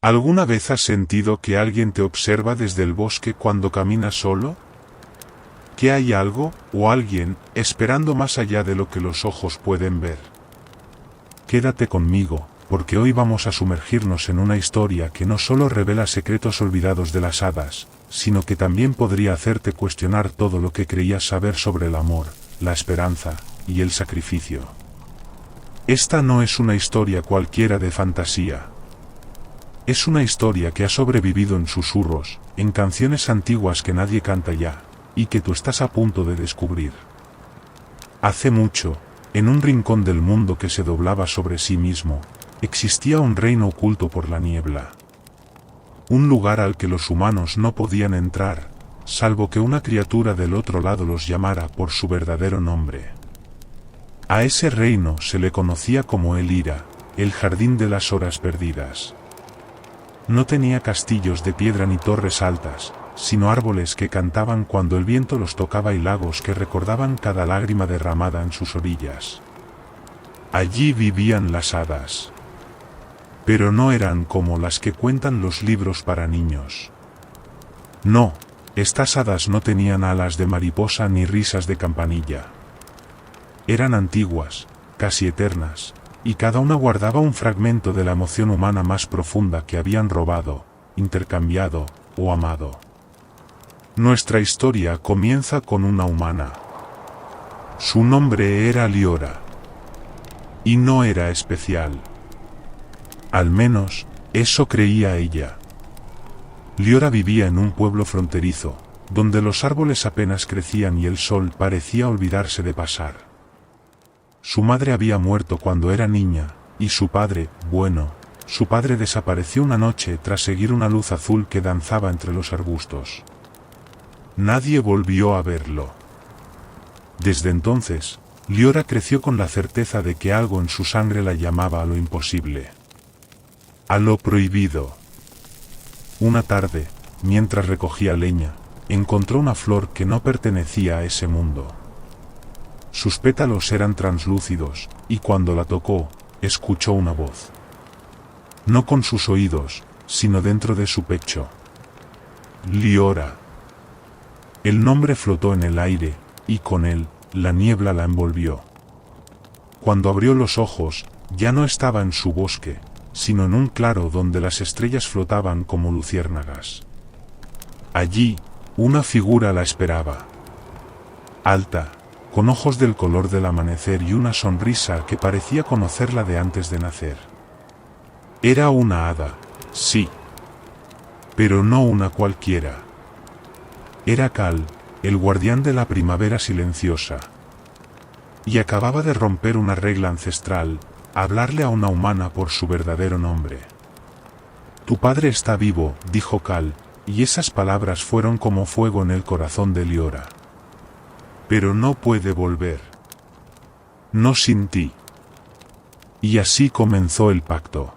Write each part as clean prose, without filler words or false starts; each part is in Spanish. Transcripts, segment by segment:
¿Alguna vez has sentido que alguien te observa desde el bosque cuando caminas solo? ¿Que hay algo, o alguien, esperando más allá de lo que los ojos pueden ver? Quédate conmigo, porque hoy vamos a sumergirnos en una historia que no solo revela secretos olvidados de las hadas, sino que también podría hacerte cuestionar todo lo que creías saber sobre el amor, la esperanza, y el sacrificio. Esta no es una historia cualquiera de fantasía. Es una historia que ha sobrevivido en susurros, en canciones antiguas que nadie canta ya, y que tú estás a punto de descubrir. Hace mucho, en un rincón del mundo que se doblaba sobre sí mismo, existía un reino oculto por la niebla. Un lugar al que los humanos no podían entrar, salvo que una criatura del otro lado los llamara por su verdadero nombre. A ese reino se le conocía como El Ira, el jardín de las horas perdidas. No tenía castillos de piedra ni torres altas, sino árboles que cantaban cuando el viento los tocaba y lagos que recordaban cada lágrima derramada en sus orillas. Allí vivían las hadas. Pero no eran como las que cuentan los libros para niños. No, estas hadas no tenían alas de mariposa ni risas de campanilla. Eran antiguas, casi eternas, y cada una guardaba un fragmento de la emoción humana más profunda que habían robado, intercambiado o amado. Nuestra historia comienza con una humana. Su nombre era Liora. Y no era especial. Al menos, eso creía ella. Liora vivía en un pueblo fronterizo, donde los árboles apenas crecían y el sol parecía olvidarse de pasar. Su madre había muerto cuando era niña, y su padre, su padre desapareció una noche tras seguir una luz azul que danzaba entre los arbustos. Nadie volvió a verlo. Desde entonces, Liora creció con la certeza de que algo en su sangre la llamaba a lo imposible. A lo prohibido. Una tarde, mientras recogía leña, encontró una flor que no pertenecía a ese mundo. Sus pétalos eran translúcidos, y cuando la tocó, escuchó una voz. No con sus oídos, sino dentro de su pecho. Liora. El nombre flotó en el aire, y con él, la niebla la envolvió. Cuando abrió los ojos, ya no estaba en su bosque, sino en un claro donde las estrellas flotaban como luciérnagas. Allí, una figura la esperaba. Alta, con ojos del color del amanecer y una sonrisa que parecía conocerla de antes de nacer. Era una hada, sí. Pero no una cualquiera. Era Cal, el guardián de la primavera silenciosa. Y acababa de romper una regla ancestral, hablarle a una humana por su verdadero nombre. Tu padre está vivo, dijo Cal, y esas palabras fueron como fuego en el corazón de Liora. Pero no puede volver. No sin ti. Y así comenzó el pacto.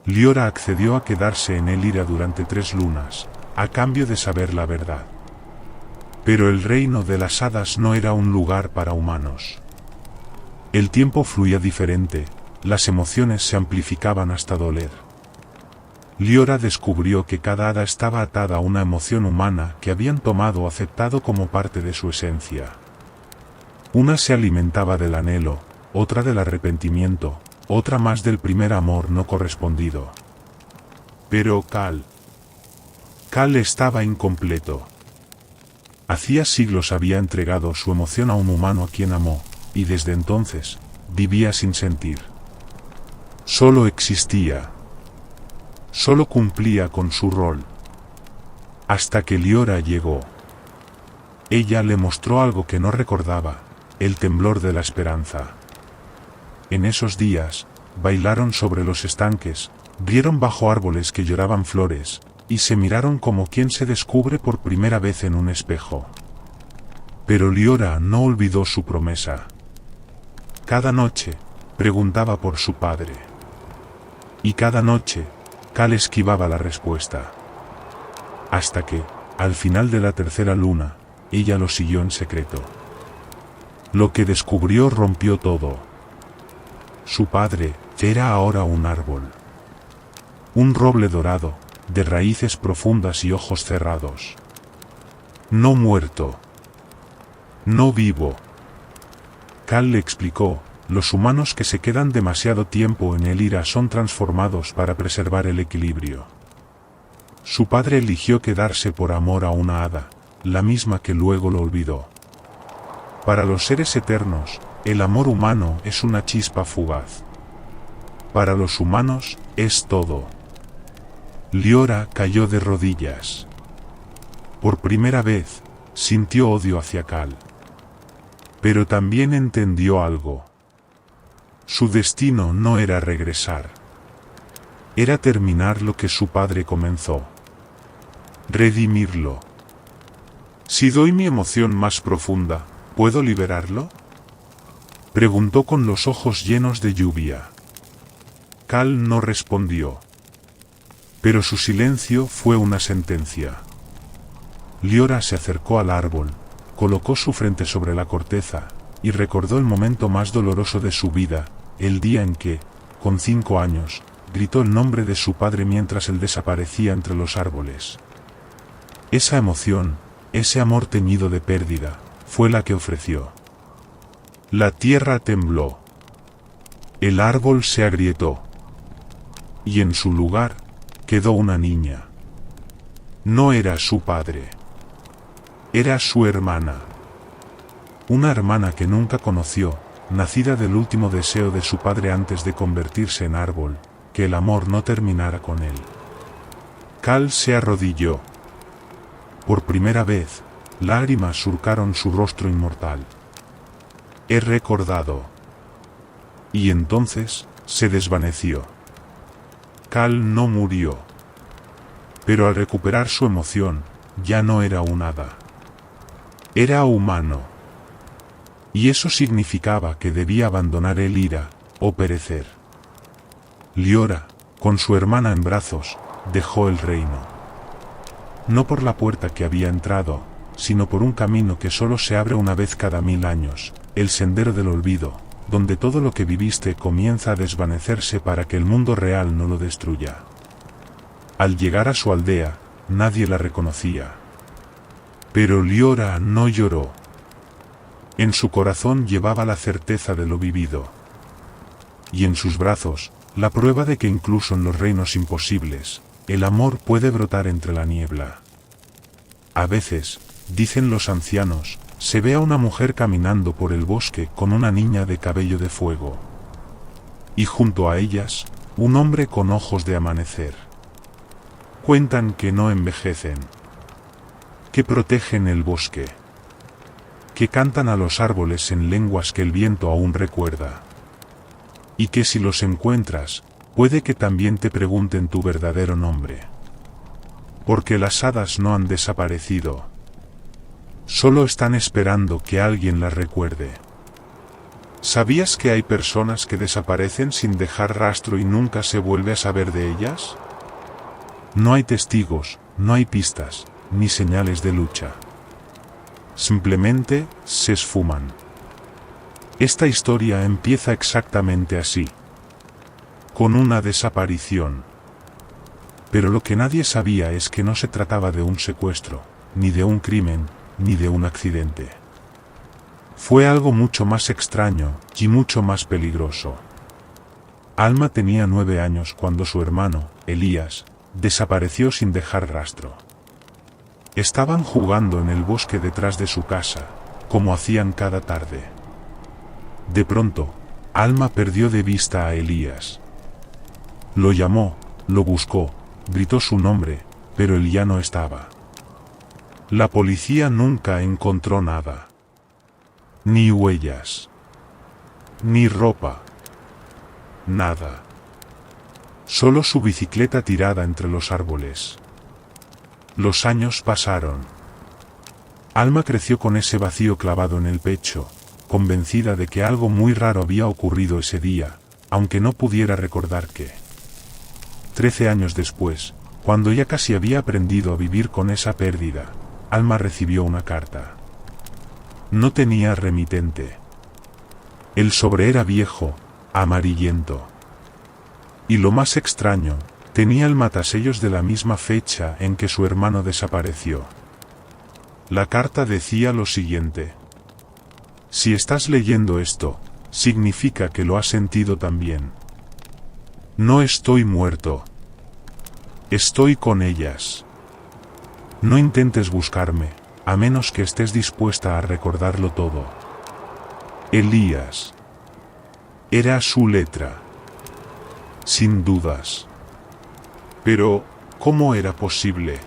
Liora accedió a quedarse en El Ira durante 3 lunas, a cambio de saber la verdad. Pero el reino de las hadas no era un lugar para humanos. El tiempo fluía diferente, las emociones se amplificaban hasta doler. Liora descubrió que cada hada estaba atada a una emoción humana que habían tomado o aceptado como parte de su esencia. Una se alimentaba del anhelo, otra del arrepentimiento, otra más del primer amor no correspondido. Pero Cal estaba incompleto. Hacía siglos había entregado su emoción a un humano a quien amó, y desde entonces, vivía sin sentir. Solo existía. Solo cumplía con su rol. Hasta que Liora llegó. Ella le mostró algo que no recordaba, el temblor de la esperanza. En esos días, bailaron sobre los estanques, rieron bajo árboles que lloraban flores, y se miraron como quien se descubre por primera vez en un espejo. Pero Liora no olvidó su promesa. Cada noche, preguntaba por su padre. Y cada noche, Cal esquivaba la respuesta. Hasta que, al final de la 3ª luna, ella lo siguió en secreto. Lo que descubrió rompió todo. Su padre era ahora un árbol. Un roble dorado, de raíces profundas y ojos cerrados. No muerto. No vivo. Cal le explicó, los humanos que se quedan demasiado tiempo en el ira son transformados para preservar el equilibrio. Su padre eligió quedarse por amor a una hada, la misma que luego lo olvidó. Para los seres eternos, el amor humano es una chispa fugaz. Para los humanos, es todo. Liora cayó de rodillas. Por primera vez, sintió odio hacia Cal. Pero también entendió algo. Su destino no era regresar. Era terminar lo que su padre comenzó. Redimirlo. Si doy mi emoción más profunda, ¿puedo liberarlo? Preguntó con los ojos llenos de lluvia. Cal no respondió. Pero su silencio fue una sentencia. Liora se acercó al árbol, colocó su frente sobre la corteza, y recordó el momento más doloroso de su vida, el día en que, con 5 años, gritó el nombre de su padre mientras él desaparecía entre los árboles. Esa emoción, ese amor teñido de pérdida, fue la que ofreció. La tierra tembló. El árbol se agrietó. Y en su lugar, quedó una niña. No era su padre. Era su hermana. Una hermana que nunca conoció, nacida del último deseo de su padre antes de convertirse en árbol, que el amor no terminara con él. Cal se arrodilló. Por primera vez, lágrimas surcaron su rostro inmortal. He recordado. Y entonces, se desvaneció. Cal no murió. Pero al recuperar su emoción, ya no era un hada. Era humano. Y eso significaba que debía abandonar el ira, o perecer. Liora, con su hermana en brazos, dejó el reino. No por la puerta que había entrado, sino por un camino que solo se abre una vez cada 1000 años, el sendero del olvido, donde todo lo que viviste comienza a desvanecerse para que el mundo real no lo destruya. Al llegar a su aldea, nadie la reconocía. Pero Liora no lloró. En su corazón llevaba la certeza de lo vivido. Y en sus brazos, la prueba de que incluso en los reinos imposibles, el amor puede brotar entre la niebla. A veces, dicen los ancianos, se ve a una mujer caminando por el bosque con una niña de cabello de fuego. Y junto a ellas, un hombre con ojos de amanecer. Cuentan que no envejecen. Que protegen el bosque. Que cantan a los árboles en lenguas que el viento aún recuerda. Y que si los encuentras, puede que también te pregunten tu verdadero nombre. Porque las hadas no han desaparecido. Solo están esperando que alguien las recuerde. ¿Sabías que hay personas que desaparecen sin dejar rastro y nunca se vuelve a saber de ellas? No hay testigos, no hay pistas, ni señales de lucha. Simplemente, se esfuman. Esta historia empieza exactamente así. Con una desaparición. Pero lo que nadie sabía es que no se trataba de un secuestro, ni de un crimen, ni de un accidente. Fue algo mucho más extraño, y mucho más peligroso. Alma tenía 9 años cuando su hermano, Elías, desapareció sin dejar rastro. Estaban jugando en el bosque detrás de su casa, como hacían cada tarde. De pronto, Alma perdió de vista a Elías. Lo llamó, lo buscó, gritó su nombre, pero él ya no estaba. La policía nunca encontró nada. Ni huellas. Ni ropa. Nada. Solo su bicicleta tirada entre los árboles. Los años pasaron. Alma creció con ese vacío clavado en el pecho, convencida de que algo muy raro había ocurrido ese día, aunque no pudiera recordar qué. 13 años después, cuando ya casi había aprendido a vivir con esa pérdida, Alma recibió una carta. No tenía remitente. El sobre era viejo, amarillento. Y lo más extraño, Tenía el matasellos de la misma fecha en que su hermano desapareció. La carta decía lo siguiente: si estás leyendo esto, significa que lo has sentido también. No estoy muerto. Estoy con ellas. No intentes buscarme, a menos que estés dispuesta a recordarlo todo. Elías. Era su letra. Sin dudas. Pero, ¿cómo era posible?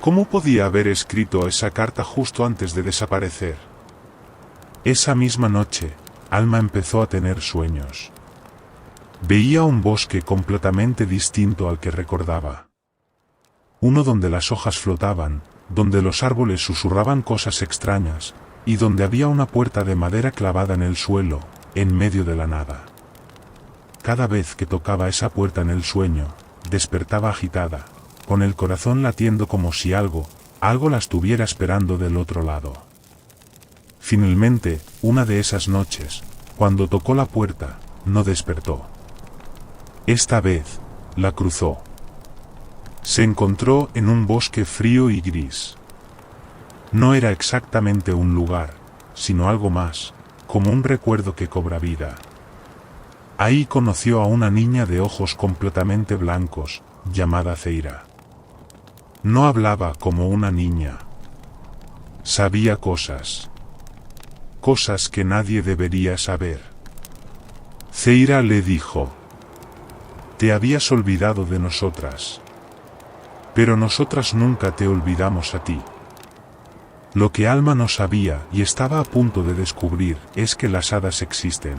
¿Cómo podía haber escrito esa carta justo antes de desaparecer? Esa misma noche, Alma empezó a tener sueños. Veía un bosque completamente distinto al que recordaba. Uno donde las hojas flotaban, donde los árboles susurraban cosas extrañas, y donde había una puerta de madera clavada en el suelo, en medio de la nada. Cada vez que tocaba esa puerta en el sueño, despertaba agitada, con el corazón latiendo como si algo la estuviera esperando del otro lado. Finalmente, una de esas noches, cuando tocó la puerta, no despertó. Esta vez, la cruzó. Se encontró en un bosque frío y gris. No era exactamente un lugar, sino algo más, como un recuerdo que cobra vida. Ahí conoció a una niña de ojos completamente blancos, llamada Zeira. No hablaba como una niña. Sabía cosas. Cosas que nadie debería saber. Zeira le dijo: te habías olvidado de nosotras. Pero nosotras nunca te olvidamos a ti. Lo que Alma no sabía y estaba a punto de descubrir es que las hadas existen.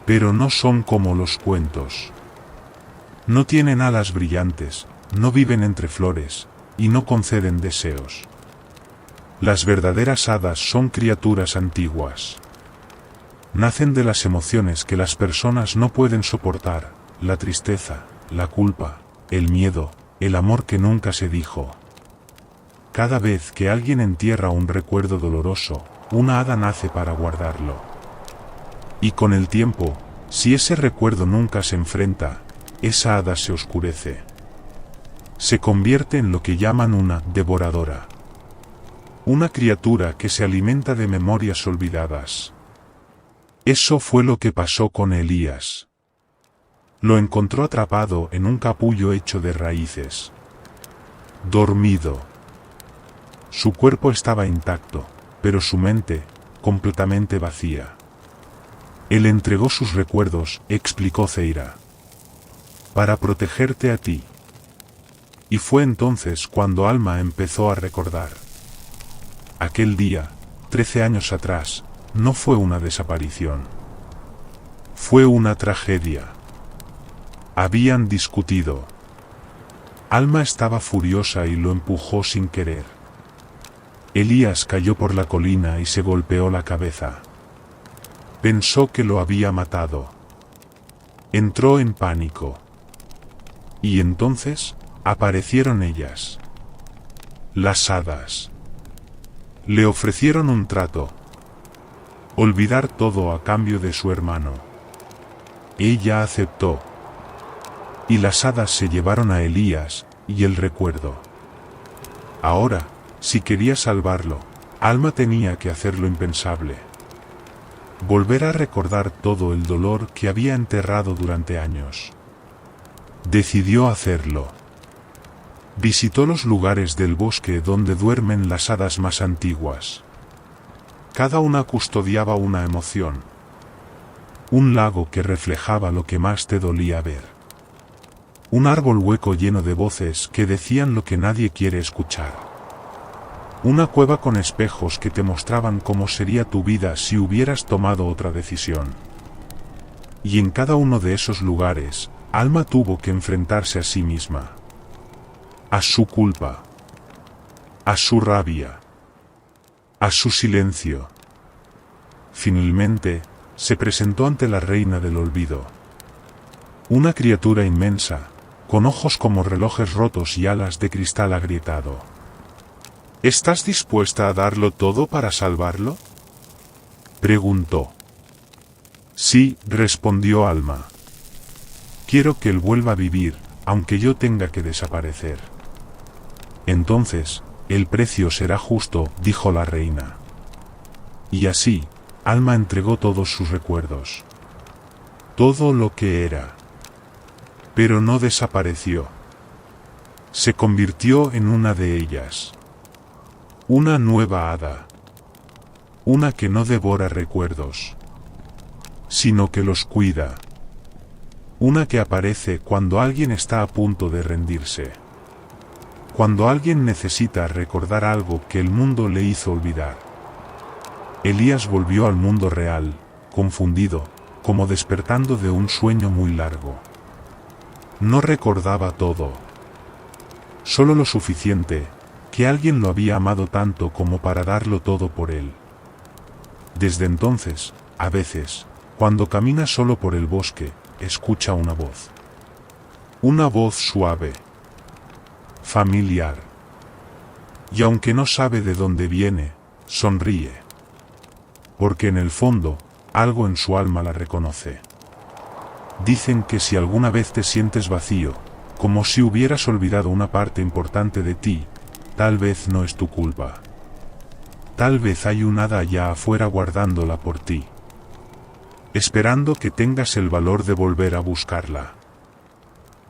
Pero no son como los cuentos. No tienen alas brillantes, no viven entre flores, y no conceden deseos. Las verdaderas hadas son criaturas antiguas. Nacen de las emociones que las personas no pueden soportar, la tristeza, la culpa, el miedo, el amor que nunca se dijo. Cada vez que alguien entierra un recuerdo doloroso, una hada nace para guardarlo. Y con el tiempo, si ese recuerdo nunca se enfrenta, esa hada se oscurece. Se convierte en lo que llaman una devoradora. Una criatura que se alimenta de memorias olvidadas. Eso fue lo que pasó con Elías. Lo encontró atrapado en un capullo hecho de raíces. Dormido. Su cuerpo estaba intacto, pero su mente, completamente vacía. Él entregó sus recuerdos, explicó Zeira. Para protegerte a ti. Y fue entonces cuando Alma empezó a recordar. Aquel día, 13 años atrás, no fue una desaparición. Fue una tragedia. Habían discutido. Alma estaba furiosa y lo empujó sin querer. Elías cayó por la colina y se golpeó la cabeza. Pensó que lo había matado. Entró en pánico. Y entonces, aparecieron ellas. Las hadas. Le ofrecieron un trato. Olvidar todo a cambio de su hermano. Ella aceptó. Y las hadas se llevaron a Elías, y el recuerdo. Ahora, si quería salvarlo, Alma tenía que hacer lo impensable. Volver a recordar todo el dolor que había enterrado durante años. Decidió hacerlo. Visitó los lugares del bosque donde duermen las hadas más antiguas. Cada una custodiaba una emoción. Un lago que reflejaba lo que más te dolía ver. Un árbol hueco lleno de voces que decían lo que nadie quiere escuchar. Una cueva con espejos que te mostraban cómo sería tu vida si hubieras tomado otra decisión. Y en cada uno de esos lugares, Alma tuvo que enfrentarse a sí misma. A su culpa. A su rabia. A su silencio. Finalmente, se presentó ante la reina del olvido. Una criatura inmensa, con ojos como relojes rotos y alas de cristal agrietado. ¿Estás dispuesta a darlo todo para salvarlo?, preguntó. Sí, respondió Alma. Quiero que él vuelva a vivir, aunque yo tenga que desaparecer. Entonces, el precio será justo, dijo la reina. Y así, Alma entregó todos sus recuerdos. Todo lo que era. Pero no desapareció. Se convirtió en una de ellas. Una nueva hada. Una que no devora recuerdos, sino que los cuida. Una que aparece cuando alguien está a punto de rendirse. Cuando alguien necesita recordar algo que el mundo le hizo olvidar. Elías volvió al mundo real, confundido, como despertando de un sueño muy largo. No recordaba todo. Solo lo suficiente, que alguien lo había amado tanto como para darlo todo por él. Desde entonces, a veces, cuando camina solo por el bosque, escucha una voz. Una voz suave. Familiar. Y aunque no sabe de dónde viene, sonríe. Porque en el fondo, algo en su alma la reconoce. Dicen que si alguna vez te sientes vacío, como si hubieras olvidado una parte importante de ti, tal vez no es tu culpa. Tal vez hay un hada allá afuera guardándola por ti. Esperando que tengas el valor de volver a buscarla.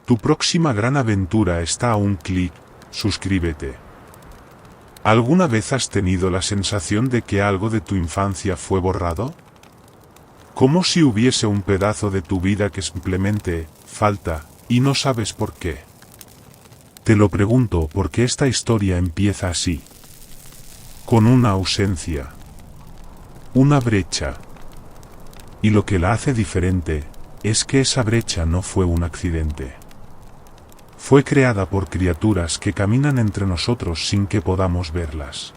Tu próxima gran aventura está a un clic, suscríbete. ¿Alguna vez has tenido la sensación de que algo de tu infancia fue borrado? Como si hubiese un pedazo de tu vida que simplemente falta, y no sabes por qué. Te lo pregunto porque esta historia empieza así. Con una ausencia. Una brecha. Y lo que la hace diferente, es que esa brecha no fue un accidente. Fue creada por criaturas que caminan entre nosotros sin que podamos verlas.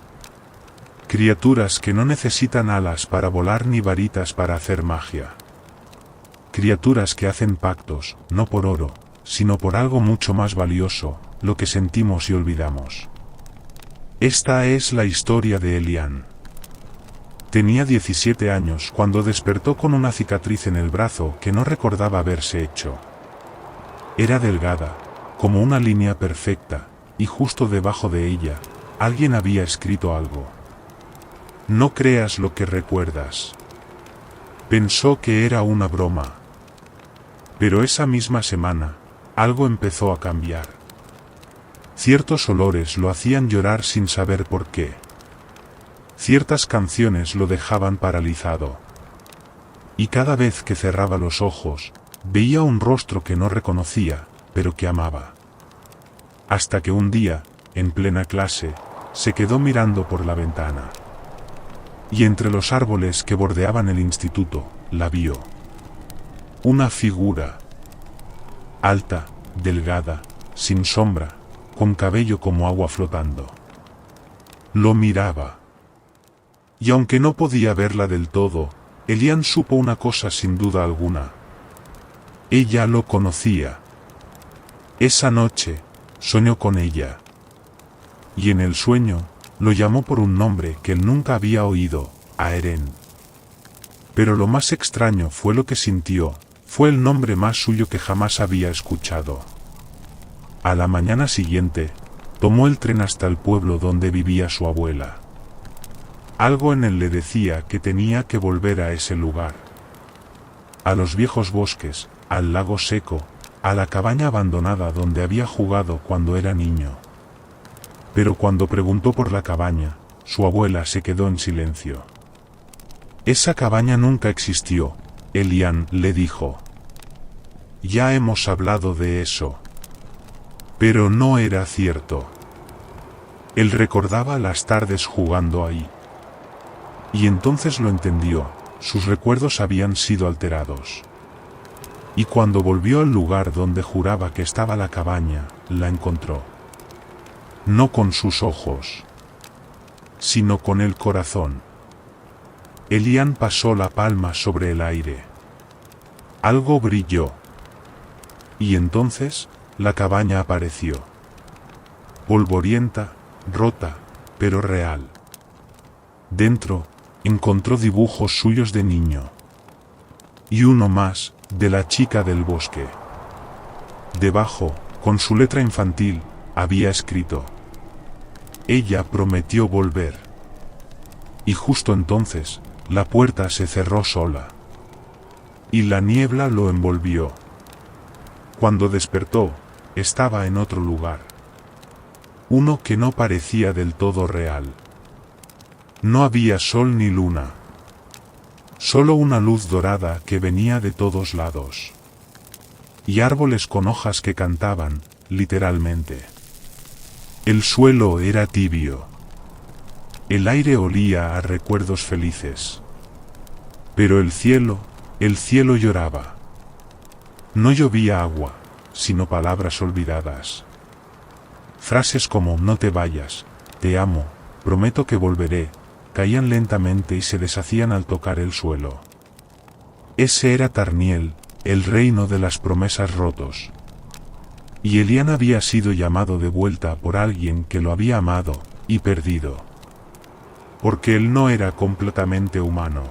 Criaturas que no necesitan alas para volar ni varitas para hacer magia. Criaturas que hacen pactos, no por oro, sino por algo mucho más valioso, lo que sentimos y olvidamos. Esta es la historia de Elian. Tenía 17 años cuando despertó con una cicatriz en el brazo que no recordaba haberse hecho. Era delgada, como una línea perfecta, y justo debajo de ella, alguien había escrito algo. No creas lo que recuerdas. Pensó que era una broma. Pero esa misma semana, algo empezó a cambiar. Ciertos olores lo hacían llorar sin saber por qué. Ciertas canciones lo dejaban paralizado. Y cada vez que cerraba los ojos, veía un rostro que no reconocía, pero que amaba. Hasta que un día, en plena clase, se quedó mirando por la ventana. Y entre los árboles que bordeaban el instituto, la vio. Una figura. Alta, delgada, sin sombra, con cabello como agua flotando. Lo miraba. Y aunque no podía verla del todo, Elian supo una cosa sin duda alguna. Ella lo conocía. Esa noche, soñó con ella. Y en el sueño, lo llamó por un nombre que él nunca había oído, Aeren. Pero lo más extraño fue lo que sintió, fue el nombre más suyo que jamás había escuchado. A la mañana siguiente, tomó el tren hasta el pueblo donde vivía su abuela. Algo en él le decía que tenía que volver a ese lugar. A los viejos bosques, al lago seco, a la cabaña abandonada donde había jugado cuando era niño. Pero cuando preguntó por la cabaña, su abuela se quedó en silencio. Esa cabaña nunca existió, Elian le dijo. Ya hemos hablado de eso. Pero no era cierto. Él recordaba las tardes jugando ahí. Y entonces lo entendió, sus recuerdos habían sido alterados. Y cuando volvió al lugar donde juraba que estaba la cabaña, la encontró. No con sus ojos, sino con el corazón. Elian pasó la palma sobre el aire. Algo brilló. Y entonces, la cabaña apareció. Polvorienta, rota, pero real. Dentro, encontró dibujos suyos de niño. Y uno más, de la chica del bosque. Debajo, con su letra infantil, había escrito: ella prometió volver. Y justo entonces, la puerta se cerró sola. Y la niebla lo envolvió. Cuando despertó, estaba en otro lugar. Uno que no parecía del todo real. No había sol ni luna. Solo una luz dorada que venía de todos lados. Y árboles con hojas que cantaban, literalmente. El suelo era tibio. El aire olía a recuerdos felices. Pero el cielo lloraba. No llovía agua, sino palabras olvidadas. Frases como "no te vayas", "te amo", "prometo que volveré", caían lentamente y se deshacían al tocar el suelo. Ese era Tarniel, el reino de las promesas rotos. Y Elian había sido llamado de vuelta por alguien que lo había amado y perdido. Porque él no era completamente humano.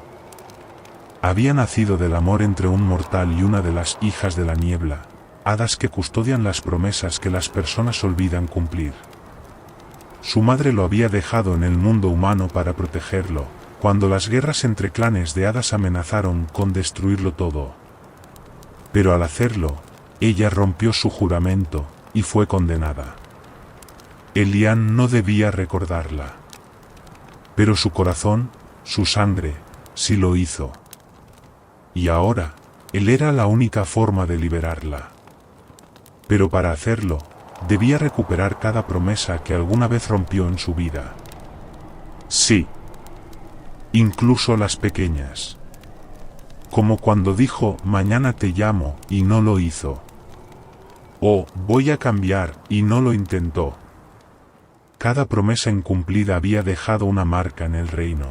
Había nacido del amor entre un mortal y una de las hijas de la niebla, hadas que custodian las promesas que las personas olvidan cumplir. Su madre lo había dejado en el mundo humano para protegerlo, cuando las guerras entre clanes de hadas amenazaron con destruirlo todo. Pero al hacerlo, ella rompió su juramento, y fue condenada. Elian no debía recordarla. Pero su corazón, su sangre, sí lo hizo. Y ahora, él era la única forma de liberarla. Pero para hacerlo, debía recuperar cada promesa que alguna vez rompió en su vida. Sí. Incluso las pequeñas. Como cuando dijo "mañana te llamo" y no lo hizo. O "voy a cambiar" y no lo intentó. Cada promesa incumplida había dejado una marca en el reino.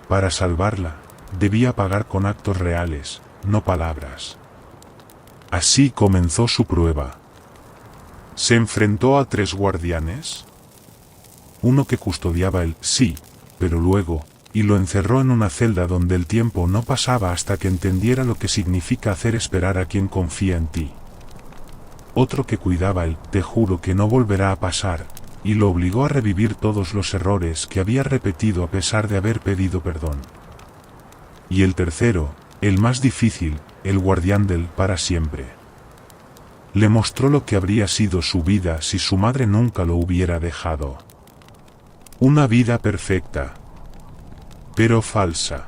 Para salvarla, debía pagar con actos reales, no palabras. Así comenzó su prueba. Se enfrentó a 3 guardianes. Uno que custodiaba el "sí", pero luego, y lo encerró en una celda donde el tiempo no pasaba hasta que entendiera lo que significa hacer esperar a quien confía en ti. Otro que cuidaba el "te juro que no volverá a pasar", y lo obligó a revivir todos los errores que había repetido a pesar de haber pedido perdón. Y el tercero, el más difícil, el guardián del "para siempre". Le mostró lo que habría sido su vida si su madre nunca lo hubiera dejado. Una vida perfecta, pero falsa.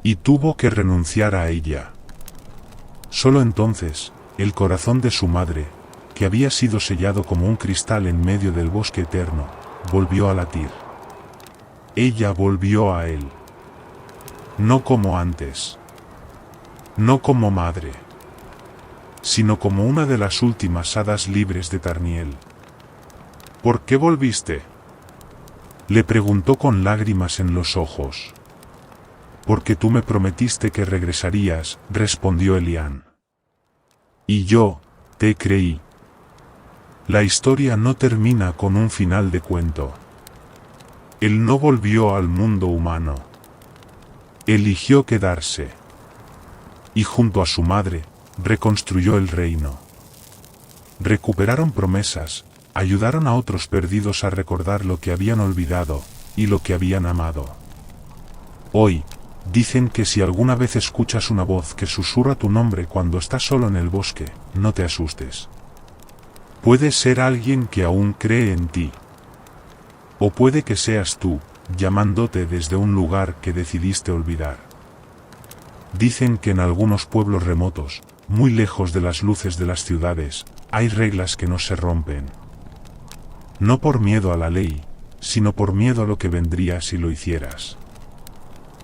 Y tuvo que renunciar a ella. Solo entonces, el corazón de su madre, que había sido sellado como un cristal en medio del bosque eterno, volvió a latir. Ella volvió a él. No como antes. No como madre. Sino como una de las últimas hadas libres de Tarniel. ¿Por qué volviste?, le preguntó con lágrimas en los ojos. Porque tú me prometiste que regresarías, respondió Elian. Y yo, te creí. La historia no termina con un final de cuento. Él no volvió al mundo humano. Eligió quedarse. Y junto a su madre, reconstruyó el reino. Recuperaron promesas, ayudaron a otros perdidos a recordar lo que habían olvidado, y lo que habían amado. Hoy, dicen que si alguna vez escuchas una voz que susurra tu nombre cuando estás solo en el bosque, no te asustes. Puede ser alguien que aún cree en ti. O puede que seas tú, llamándote desde un lugar que decidiste olvidar. Dicen que en algunos pueblos remotos, muy lejos de las luces de las ciudades, hay reglas que no se rompen. No por miedo a la ley, sino por miedo a lo que vendría si lo hicieras.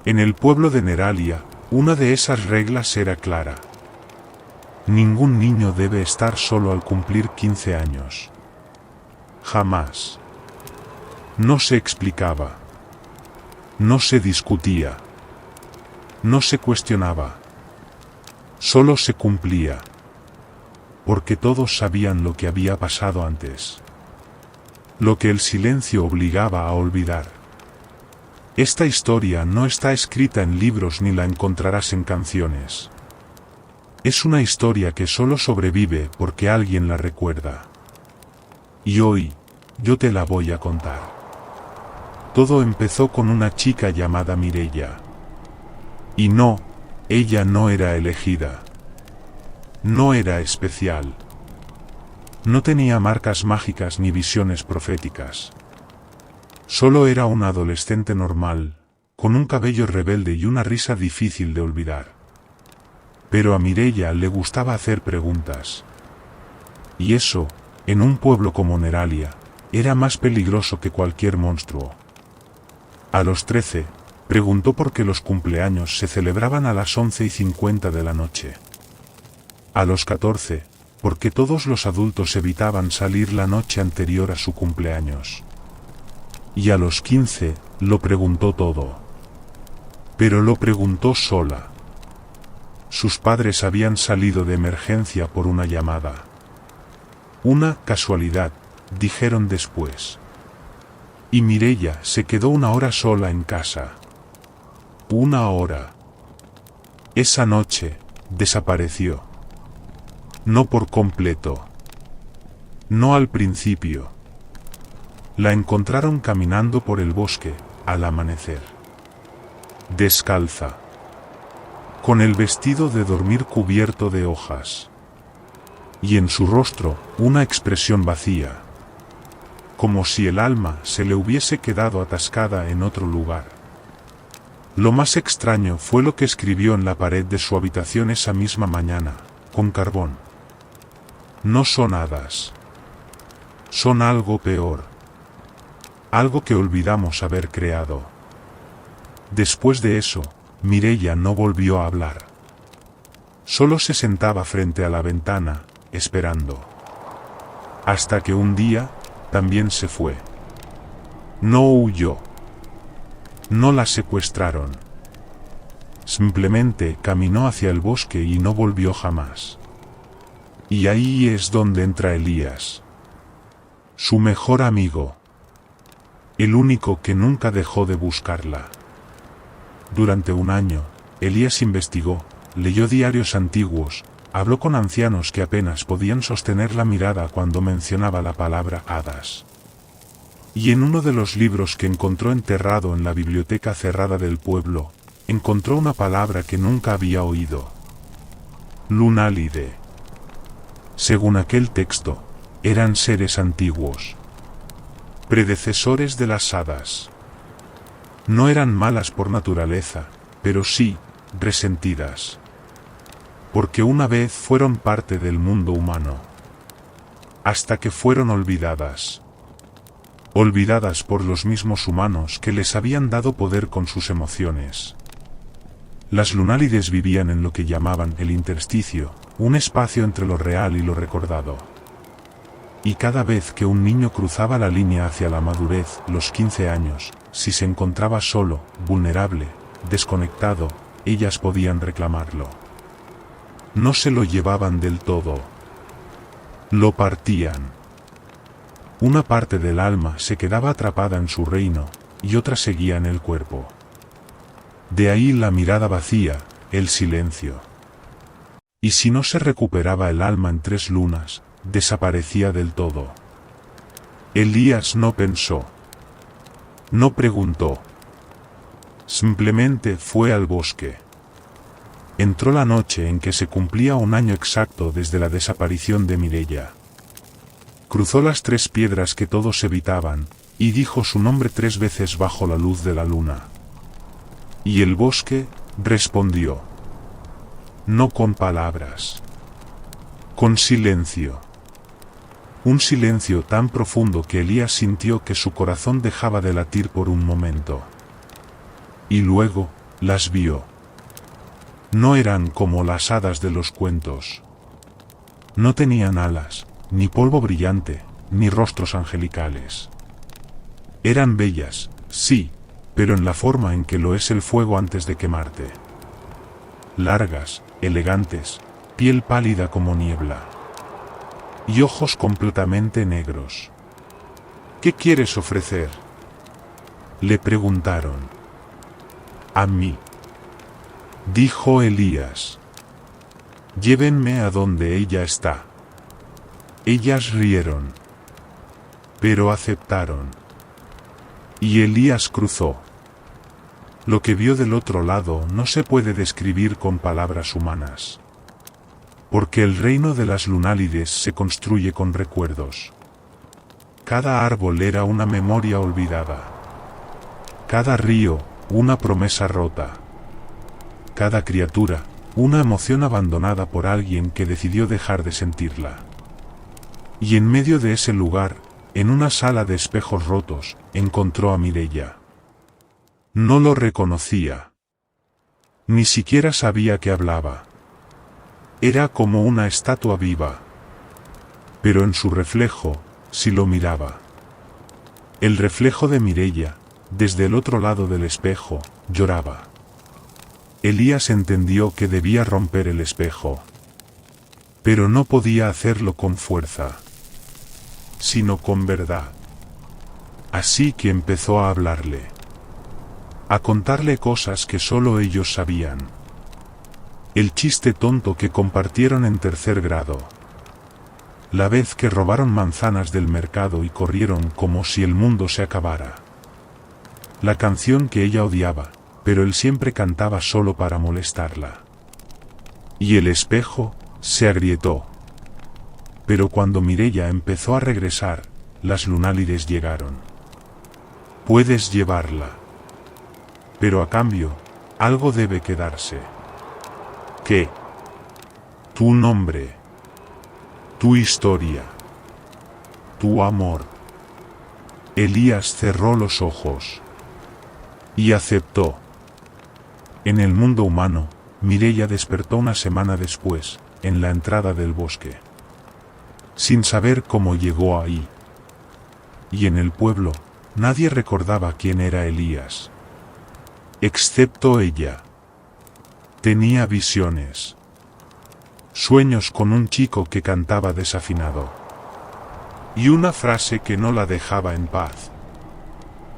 En el pueblo de Neralia, una de esas reglas era clara. Ningún niño debe estar solo al cumplir 15 años. Jamás. No se explicaba. No se discutía. No se cuestionaba. Solo se cumplía. Porque todos sabían lo que había pasado antes. Lo que el silencio obligaba a olvidar. Esta historia no está escrita en libros ni la encontrarás en canciones. Es una historia que solo sobrevive porque alguien la recuerda. Y hoy, yo te la voy a contar. Todo empezó con una chica llamada Mireia. Y no, ella no era elegida. No era especial. No tenía marcas mágicas ni visiones proféticas. Solo era una adolescente normal, con un cabello rebelde y una risa difícil de olvidar. Pero a Mireia le gustaba hacer preguntas. Y eso, en un pueblo como Neralia, era más peligroso que cualquier monstruo. A los 13, preguntó por qué los cumpleaños se celebraban a las 11:50 de la noche. A los 14, por qué todos los adultos evitaban salir la noche anterior a su cumpleaños. Y a los 15, lo preguntó todo. Pero lo preguntó sola. Sus padres habían salido de emergencia por una llamada. Una casualidad, dijeron después. Y Mireia se quedó una hora sola en casa. Una hora. Esa noche, desapareció. No por completo. No al principio. La encontraron caminando por el bosque, al amanecer. Descalza. Con el vestido de dormir cubierto de hojas. Y en su rostro, una expresión vacía. Como si el alma se le hubiese quedado atascada en otro lugar. Lo más extraño fue lo que escribió en la pared de su habitación esa misma mañana, con carbón. No son hadas. Son algo peor. Algo que olvidamos haber creado. Después de eso, Mireia no volvió a hablar. Solo se sentaba frente a la ventana, esperando. Hasta que un día, también se fue. No huyó. No la secuestraron. Simplemente caminó hacia el bosque y no volvió jamás. Y ahí es donde entra Elías. Su mejor amigo. El único que nunca dejó de buscarla. Durante un año, Elías investigó, leyó diarios antiguos, habló con ancianos que apenas podían sostener la mirada cuando mencionaba la palabra hadas. Y en uno de los libros que encontró enterrado en la biblioteca cerrada del pueblo, encontró una palabra que nunca había oído. Lunálide. Según aquel texto, eran seres antiguos. Predecesores de las hadas. No eran malas por naturaleza, pero sí, resentidas. Porque una vez fueron parte del mundo humano. Hasta que fueron olvidadas. Olvidadas por los mismos humanos que les habían dado poder con sus emociones. Las lunálides vivían en lo que llamaban el intersticio, un espacio entre lo real y lo recordado. Y cada vez que un niño cruzaba la línea hacia la madurez, los 15 años, si se encontraba solo, vulnerable, desconectado, ellas podían reclamarlo. No se lo llevaban del todo. Lo partían. Una parte del alma se quedaba atrapada en su reino, y otra seguía en el cuerpo. De ahí la mirada vacía, el silencio. Y si no se recuperaba el alma en 3 lunas, desaparecía del todo. Elías no pensó. No preguntó. Simplemente fue al bosque. Entró la noche en que se cumplía un año exacto desde la desaparición de Mireia. Cruzó las 3 piedras que todos evitaban, y dijo su nombre 3 veces bajo la luz de la luna. Y el bosque respondió. No con palabras. Con silencio. Un silencio tan profundo que Elías sintió que su corazón dejaba de latir por un momento. Y luego, las vio. No eran como las hadas de los cuentos. No tenían alas, ni polvo brillante, ni rostros angelicales. Eran bellas, sí, pero en la forma en que lo es el fuego antes de quemarte. Largas, elegantes, piel pálida como niebla. Y ojos completamente negros. ¿Qué quieres ofrecer?, le preguntaron. A mí, dijo Elías. Llévenme a donde ella está. Ellas rieron, pero aceptaron. Y Elías cruzó. Lo que vio del otro lado no se puede describir con palabras humanas. Porque el reino de las lunálides se construye con recuerdos. Cada árbol era una memoria olvidada. Cada río, una promesa rota. Cada criatura, una emoción abandonada por alguien que decidió dejar de sentirla. Y en medio de ese lugar, en una sala de espejos rotos, encontró a Mireia. No lo reconocía. Ni siquiera sabía que hablaba. Era como una estatua viva. Pero en su reflejo, sí lo miraba. El reflejo de Mireia, desde el otro lado del espejo, lloraba. Elías entendió que debía romper el espejo. Pero no podía hacerlo con fuerza, sino con verdad. Así que empezó a hablarle. A contarle cosas que solo ellos sabían. El chiste tonto que compartieron en tercer grado. La vez que robaron manzanas del mercado y corrieron como si el mundo se acabara. La canción que ella odiaba, pero él siempre cantaba solo para molestarla. Y el espejo se agrietó. Pero cuando Mireia empezó a regresar, las lunálides llegaron. Puedes llevarla. Pero a cambio, algo debe quedarse. ¿Qué? Tu nombre. Tu historia. Tu amor. Elías cerró los ojos. Y aceptó. En el mundo humano, Mireia despertó una semana después, en la entrada del bosque. Sin saber cómo llegó ahí. Y en el pueblo, nadie recordaba quién era Elías. Excepto ella. Tenía visiones. Sueños con un chico que cantaba desafinado. Y una frase que no la dejaba en paz.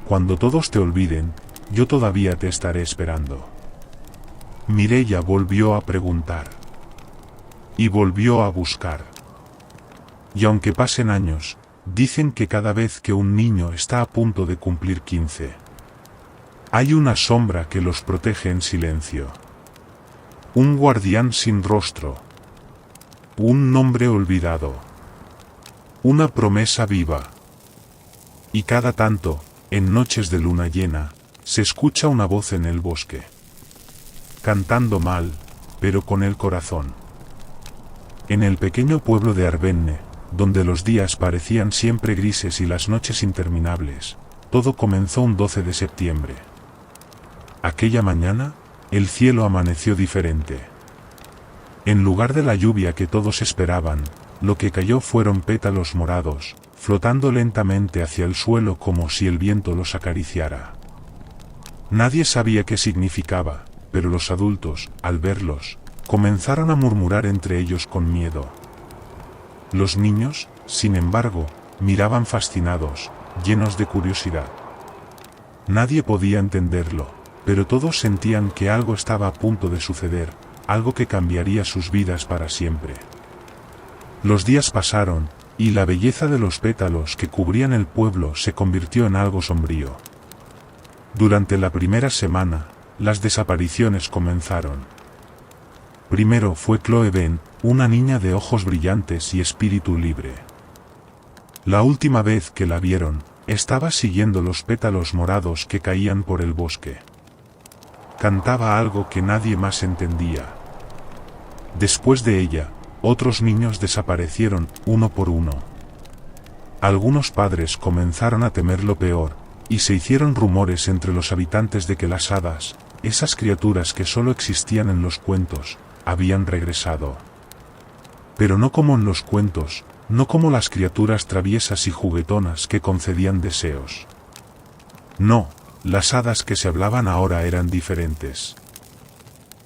Cuando todos te olviden, yo todavía te estaré esperando. Mireia volvió a preguntar. Y volvió a buscar. Y aunque pasen años, dicen que cada vez que un niño está a punto de cumplir 15, hay una sombra que los protege en silencio. Un guardián sin rostro. Un nombre olvidado. Una promesa viva. Y cada tanto, en noches de luna llena, se escucha una voz en el bosque. Cantando mal, pero con el corazón. En el pequeño pueblo de Arvenne, donde los días parecían siempre grises y las noches interminables, todo comenzó un 12 de septiembre. Aquella mañana, el cielo amaneció diferente. En lugar de la lluvia que todos esperaban, lo que cayó fueron pétalos morados, flotando lentamente hacia el suelo como si el viento los acariciara. Nadie sabía qué significaba, pero los adultos, al verlos, comenzaron a murmurar entre ellos con miedo. Los niños, sin embargo, miraban fascinados, llenos de curiosidad. Nadie podía entenderlo, pero todos sentían que algo estaba a punto de suceder, algo que cambiaría sus vidas para siempre. Los días pasaron, y la belleza de los pétalos que cubrían el pueblo se convirtió en algo sombrío. Durante la primera semana, las desapariciones comenzaron. Primero fue Chloe Ben, una niña de ojos brillantes y espíritu libre. La última vez que la vieron, estaba siguiendo los pétalos morados que caían por el bosque. Cantaba algo que nadie más entendía. Después de ella, otros niños desaparecieron, uno por uno. Algunos padres comenzaron a temer lo peor, y se hicieron rumores entre los habitantes de que las hadas, esas criaturas que solo existían en los cuentos, habían regresado. Pero no como en los cuentos, no como las criaturas traviesas y juguetonas que concedían deseos. No, las hadas que se hablaban ahora eran diferentes.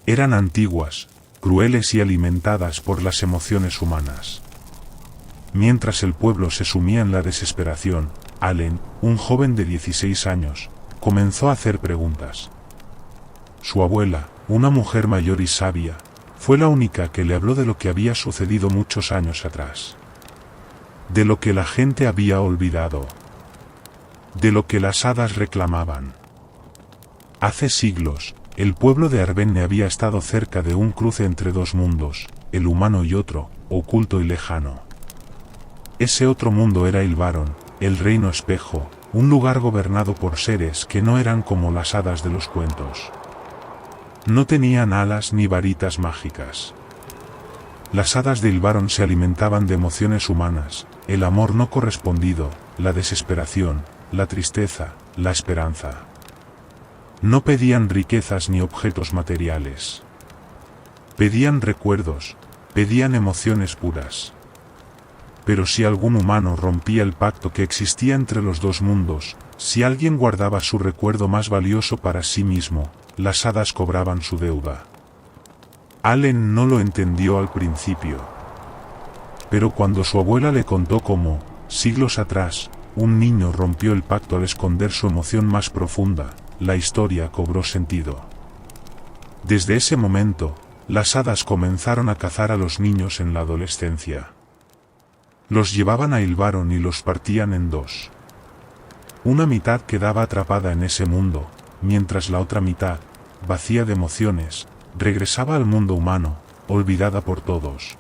Eran antiguas, crueles y alimentadas por las emociones humanas. Mientras el pueblo se sumía en la desesperación, Allen, un joven de 16 años, comenzó a hacer preguntas. Su abuela, una mujer mayor y sabia, Fue la única que le habló de lo que había sucedido muchos años atrás. De lo que la gente había olvidado. De lo que las hadas reclamaban. Hace siglos, el pueblo de Arvenne había estado cerca de un cruce entre dos mundos, el humano y otro, oculto y lejano. Ese otro mundo era Ylvaron, el reino espejo, un lugar gobernado por seres que no eran como las hadas de los cuentos. No tenían alas ni varitas mágicas. Las hadas de Ylvaron se alimentaban de emociones humanas, el amor no correspondido, la desesperación, la tristeza, la esperanza. No pedían riquezas ni objetos materiales. Pedían recuerdos, pedían emociones puras. Pero si algún humano rompía el pacto que existía entre los dos mundos, si alguien guardaba su recuerdo más valioso para sí mismo, las hadas cobraban su deuda. Allen no lo entendió al principio. Pero cuando su abuela le contó cómo, siglos atrás, un niño rompió el pacto al esconder su emoción más profunda, la historia cobró sentido. Desde ese momento, las hadas comenzaron a cazar a los niños en la adolescencia. Los llevaban a Ylvaron y los partían en dos. Una mitad quedaba atrapada en ese mundo, mientras la otra mitad, vacía de emociones, regresaba al mundo humano, olvidada por todos.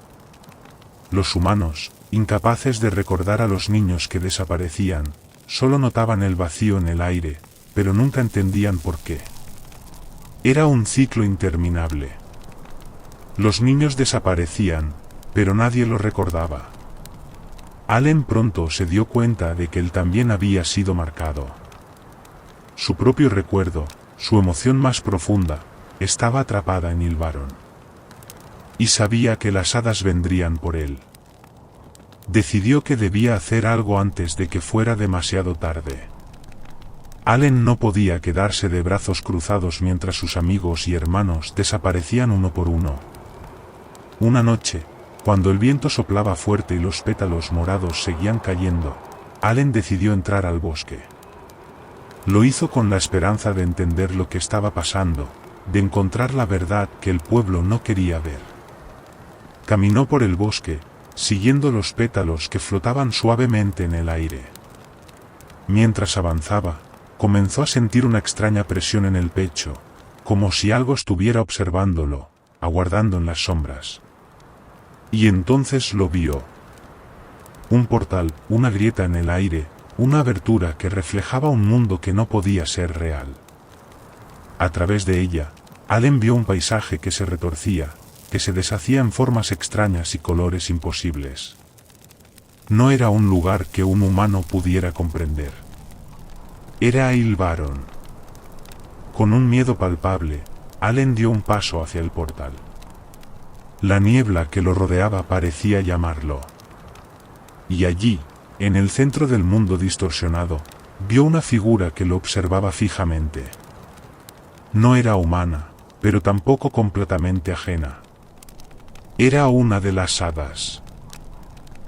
Los humanos, incapaces de recordar a los niños que desaparecían, solo notaban el vacío en el aire, pero nunca entendían por qué. Era un ciclo interminable. Los niños desaparecían, pero nadie los recordaba. Allen pronto se dio cuenta de que él también había sido marcado. Su propio recuerdo, su emoción más profunda, estaba atrapada en Ylvaron. Y sabía que las hadas vendrían por él. Decidió que debía hacer algo antes de que fuera demasiado tarde. Allen no podía quedarse de brazos cruzados mientras sus amigos y hermanos desaparecían uno por uno. Una noche, cuando el viento soplaba fuerte y los pétalos morados seguían cayendo, Allen decidió entrar al bosque. Lo hizo con la esperanza de entender lo que estaba pasando, de encontrar la verdad que el pueblo no quería ver. Caminó por el bosque, siguiendo los pétalos que flotaban suavemente en el aire. Mientras avanzaba, comenzó a sentir una extraña presión en el pecho, como si algo estuviera observándolo, aguardando en las sombras. Y entonces lo vio. Un portal, una grieta en el aire, una abertura que reflejaba un mundo que no podía ser real. A través de ella, Allen vio un paisaje que se retorcía, que se deshacía en formas extrañas y colores imposibles. No era un lugar que un humano pudiera comprender. Era Ylvaron. Con un miedo palpable, Allen dio un paso hacia el portal. La niebla que lo rodeaba parecía llamarlo. Y allí, en el centro del mundo distorsionado, vio una figura que lo observaba fijamente. No era humana, pero tampoco completamente ajena. Era una de las hadas.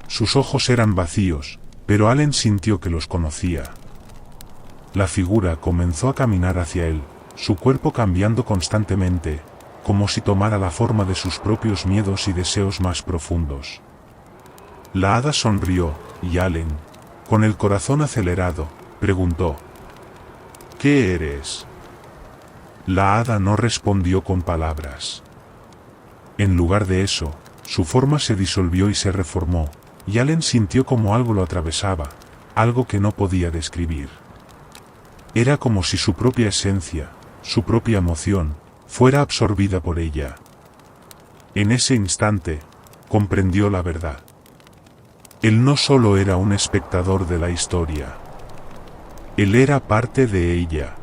Sus ojos eran vacíos, pero Allen sintió que los conocía. La figura comenzó a caminar hacia él, su cuerpo cambiando constantemente, como si tomara la forma de sus propios miedos y deseos más profundos. La hada sonrió, y Allen, con el corazón acelerado, preguntó: ¿Qué eres? La hada no respondió con palabras. En lugar de eso, su forma se disolvió y se reformó, y Allen sintió como algo lo atravesaba, algo que no podía describir. Era como si su propia esencia, su propia emoción, fuera absorbida por ella. En ese instante, comprendió la verdad. Él no solo era un espectador de la historia. Él era parte de ella.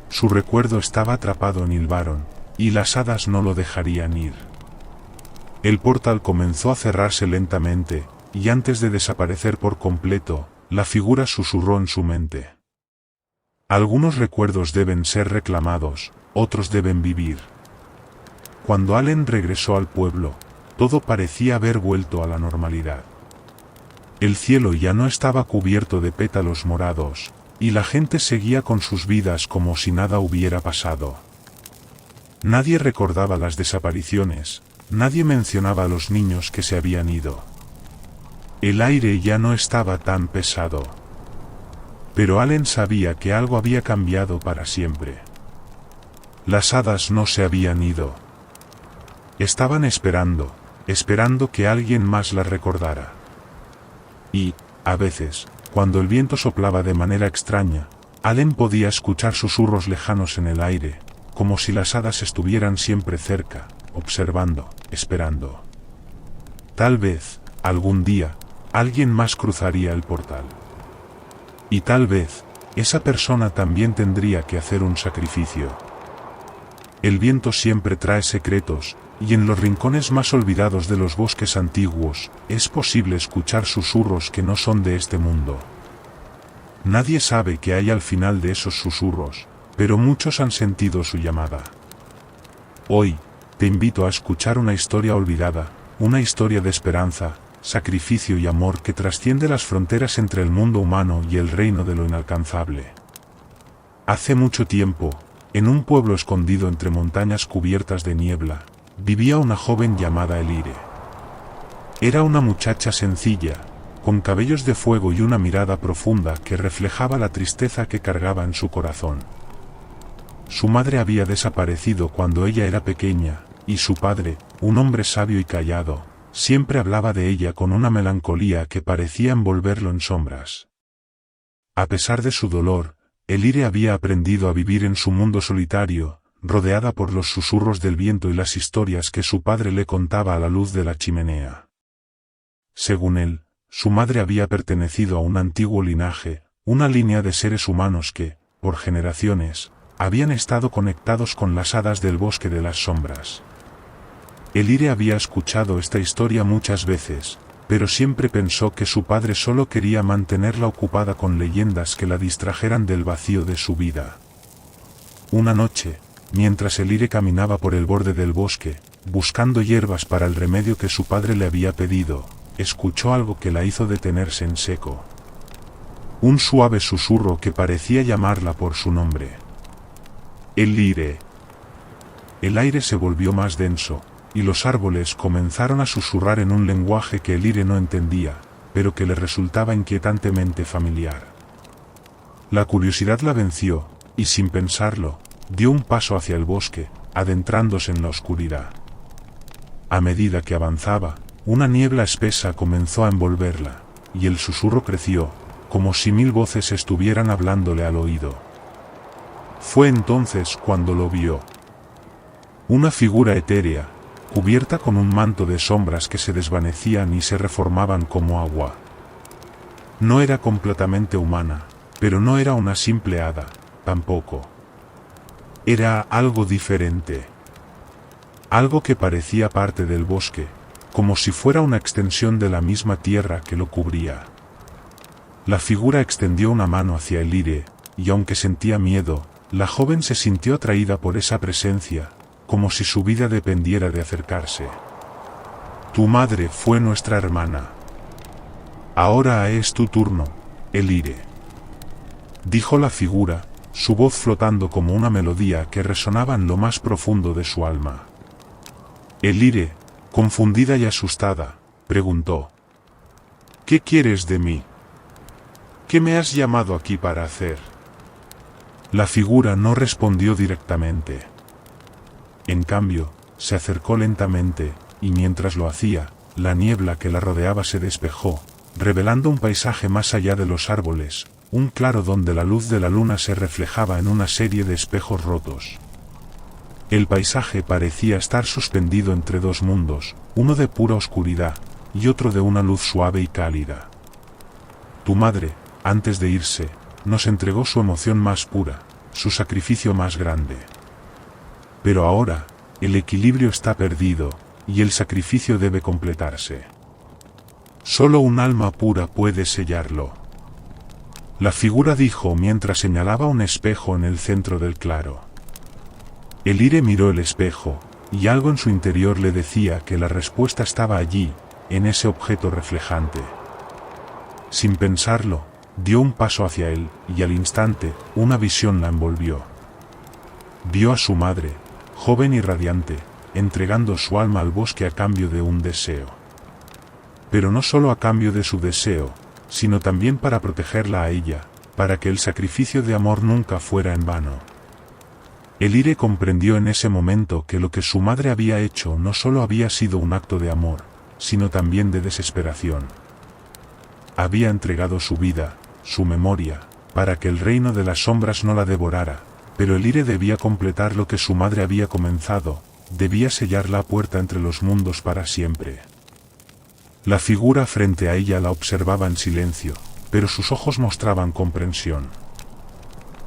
Su recuerdo estaba atrapado en Ylvaron, y las hadas no lo dejarían ir. El portal comenzó a cerrarse lentamente, y antes de desaparecer por completo, la figura susurró en su mente: algunos recuerdos deben ser reclamados, otros deben vivir. Cuando Allen regresó al pueblo, todo parecía haber vuelto a la normalidad. El cielo ya no estaba cubierto de pétalos morados, y la gente seguía con sus vidas como si nada hubiera pasado. Nadie recordaba las desapariciones, nadie mencionaba a los niños que se habían ido. El aire ya no estaba tan pesado. Pero Allen sabía que algo había cambiado para siempre. Las hadas no se habían ido. Estaban esperando que alguien más las recordara. Y, a veces, cuando el viento soplaba de manera extraña, Allen podía escuchar susurros lejanos en el aire, como si las hadas estuvieran siempre cerca, observando, esperando. Tal vez, algún día, alguien más cruzaría el portal. Y tal vez, esa persona también tendría que hacer un sacrificio. El viento siempre trae secretos, y en los rincones más olvidados de los bosques antiguos, es posible escuchar susurros que no son de este mundo. Nadie sabe qué hay al final de esos susurros, pero muchos han sentido su llamada. Hoy, te invito a escuchar una historia olvidada, una historia de esperanza, sacrificio y amor que trasciende las fronteras entre el mundo humano y el reino de lo inalcanzable. Hace mucho tiempo, en un pueblo escondido entre montañas cubiertas de niebla, vivía una joven llamada Elire. Era una muchacha sencilla, con cabellos de fuego y una mirada profunda que reflejaba la tristeza que cargaba en su corazón. Su madre había desaparecido cuando ella era pequeña, y su padre, un hombre sabio y callado, siempre hablaba de ella con una melancolía que parecía envolverlo en sombras. A pesar de su dolor, Elire había aprendido a vivir en su mundo solitario, rodeada por los susurros del viento y las historias que su padre le contaba a la luz de la chimenea. Según él, su madre había pertenecido a un antiguo linaje, una línea de seres humanos que, por generaciones, habían estado conectados con las hadas del bosque de las sombras. Elire había escuchado esta historia muchas veces, pero siempre pensó que su padre solo quería mantenerla ocupada con leyendas que la distrajeran del vacío de su vida. Una noche, mientras Elire caminaba por el borde del bosque, buscando hierbas para el remedio que su padre le había pedido, escuchó algo que la hizo detenerse en seco. Un suave susurro que parecía llamarla por su nombre. Elire. El aire se volvió más denso, y los árboles comenzaron a susurrar en un lenguaje que Elire no entendía, pero que le resultaba inquietantemente familiar. La curiosidad la venció, y sin pensarlo, dio un paso hacia el bosque, adentrándose en la oscuridad. A medida que avanzaba, una niebla espesa comenzó a envolverla, y el susurro creció, como si 1000 voces estuvieran hablándole al oído. Fue entonces cuando lo vio. Una figura etérea, cubierta con un manto de sombras que se desvanecían y se reformaban como agua. No era completamente humana, pero no era una simple hada, tampoco. Era algo diferente. Algo que parecía parte del bosque, como si fuera una extensión de la misma tierra que lo cubría. La figura extendió una mano hacia Elire, y aunque sentía miedo, la joven se sintió atraída por esa presencia, como si su vida dependiera de acercarse. Tu madre fue nuestra hermana. Ahora es tu turno, Elire. Dijo la figura, su voz flotando como una melodía que resonaba en lo más profundo de su alma. Elire, confundida y asustada, preguntó: ¿Qué quieres de mí? ¿Qué me has llamado aquí para hacer? La figura no respondió directamente. En cambio, se acercó lentamente, y mientras lo hacía, la niebla que la rodeaba se despejó, revelando un paisaje más allá de los árboles, un claro donde la luz de la luna se reflejaba en una serie de espejos rotos. El paisaje parecía estar suspendido entre dos mundos, uno de pura oscuridad, y otro de una luz suave y cálida. Tu madre, antes de irse, nos entregó su emoción más pura, su sacrificio más grande. Pero ahora, el equilibrio está perdido, y el sacrificio debe completarse. Solo un alma pura puede sellarlo. La figura dijo mientras señalaba un espejo en el centro del claro. Elire miró el espejo, y algo en su interior le decía que la respuesta estaba allí, en ese objeto reflejante. Sin pensarlo, dio un paso hacia él, y al instante, una visión la envolvió. Vio a su madre, joven y radiante, entregando su alma al bosque a cambio de un deseo. Pero no solo a cambio de su deseo, sino también para protegerla a ella, para que el sacrificio de amor nunca fuera en vano. Elire comprendió en ese momento que lo que su madre había hecho no solo había sido un acto de amor, sino también de desesperación. Había entregado su vida, su memoria, para que el reino de las sombras no la devorara, pero Elire debía completar lo que su madre había comenzado, debía sellar la puerta entre los mundos para siempre. La figura frente a ella la observaba en silencio, pero sus ojos mostraban comprensión.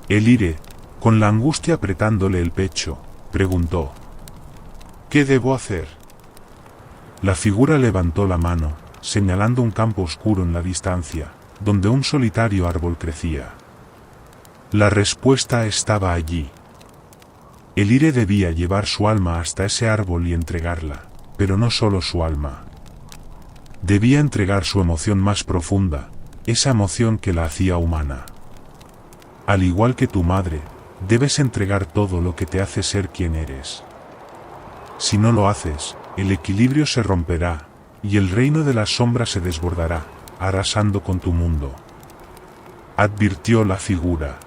Elire, con la angustia apretándole el pecho, preguntó: ¿qué debo hacer? La figura levantó la mano, señalando un campo oscuro en la distancia, donde un solitario árbol crecía. La respuesta estaba allí. Elire debía llevar su alma hasta ese árbol y entregarla, pero no solo su alma. Debía entregar su emoción más profunda, esa emoción que la hacía humana. Al igual que tu madre, debes entregar todo lo que te hace ser quien eres. Si no lo haces, el equilibrio se romperá, y el reino de las sombras se desbordará, arrasando con tu mundo. Advirtió la figura.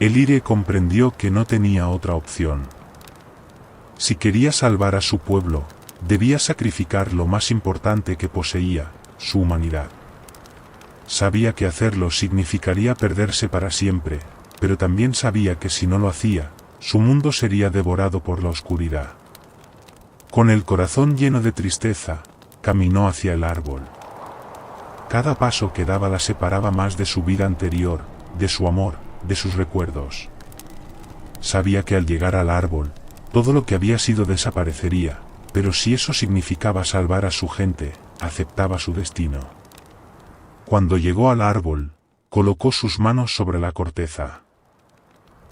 Elire comprendió que no tenía otra opción. Si quería salvar a su pueblo, debía sacrificar lo más importante que poseía, su humanidad. Sabía que hacerlo significaría perderse para siempre, pero también sabía que si no lo hacía, su mundo sería devorado por la oscuridad. Con el corazón lleno de tristeza, caminó hacia el árbol. Cada paso que daba la separaba más de su vida anterior, de su amor, de sus recuerdos. Sabía que al llegar al árbol, todo lo que había sido desaparecería, pero si eso significaba salvar a su gente, aceptaba su destino. Cuando llegó al árbol, colocó sus manos sobre la corteza.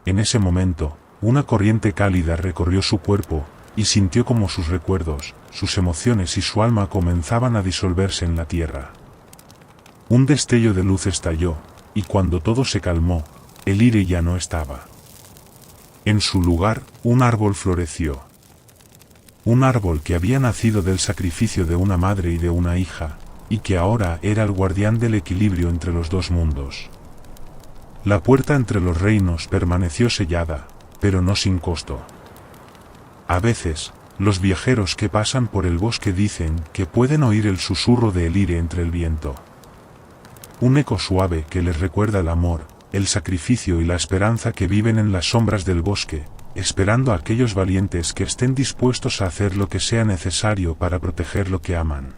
En ese momento, una corriente cálida recorrió su cuerpo, y sintió como sus recuerdos, sus emociones y su alma comenzaban a disolverse en la tierra. Un destello de luz estalló, y cuando todo se calmó, Elire ya no estaba. En su lugar, un árbol floreció. Un árbol que había nacido del sacrificio de una madre y de una hija, y que ahora era el guardián del equilibrio entre los dos mundos. La puerta entre los reinos permaneció sellada, pero no sin costo. A veces, los viajeros que pasan por el bosque dicen que pueden oír el susurro de Elire entre el viento. Un eco suave que les recuerda el amor, el sacrificio y la esperanza que viven en las sombras del bosque, esperando a aquellos valientes que estén dispuestos a hacer lo que sea necesario para proteger lo que aman.